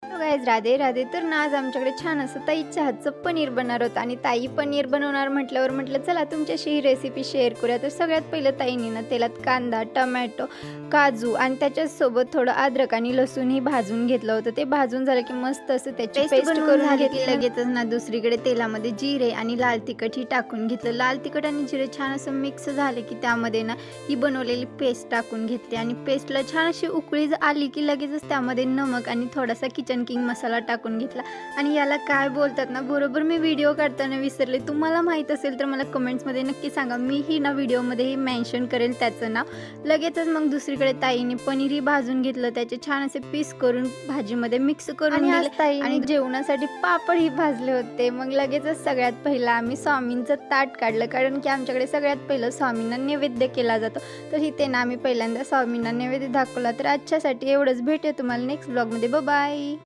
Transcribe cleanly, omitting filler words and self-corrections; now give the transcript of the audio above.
Hello guys, Radhe Radhe. तर ना आज आमच्याकडे छान असं ताईच्या हातचं पनीर बनणार होतं आणि ताई पनीर बनवणार म्हटलं चला तुमच्याशी ही रेसिपी शेअर करूया. तर सगळ्यात पहिलं ताईने ना तेलात कांदा, टमॅटो, काजू आणि त्याच्यासोबत थोडं अद्रक आणि लसूणही भाजून घेतलं होतं. ते भाजून झालं की मस्त असं त्याची पेस्ट करून घेतली. लगेचच ना दुसरीकडे तेलामध्ये जिरे आणि लाल तिखट ही टाकून घेतलं. लाल तिखट आणि जिरे छान असं मिक्स झाले की त्यामध्ये ना ही बनवलेली पेस्ट टाकून घेतली आणि पेस्टला छान अशी उकळी आली की लगेचच त्यामध्ये नमक आणि थोडासा किचन किंग मसाला टाकून घेतला. आणि याला काय बोलतात ना, बरोबर मी व्हिडिओ काढताना विसरले. तुम्हाला माहीत असेल तर मला कमेंट्समध्ये नक्की सांगा. मीही ना व्हिडिओमध्येही मेन्शन करेल त्याचं नाव. लगेचच मग दुसरीकडे ताईने पनीरही भाजून घेतलं, त्याचे छान असे पीस करून भाजीमध्ये मिक्स करून दिले आणि जेवणासाठी पापडही भाजले होते. मग लगेचच सगळ्यात पहिला आम्ही स्वामींचं ताट काढलं, कारण की आमच्याकडे सगळ्यात पहिलं स्वामींना नैवेद्य केला जातो. तर इथे ना आम्ही पहिल्यांदा स्वामींना नैवेद्य दाखवला. तर आजच्यासाठी एवढंच. भेटूया तुम्हाला नेक्स्ट ब्लॉगमध्ये. बाय.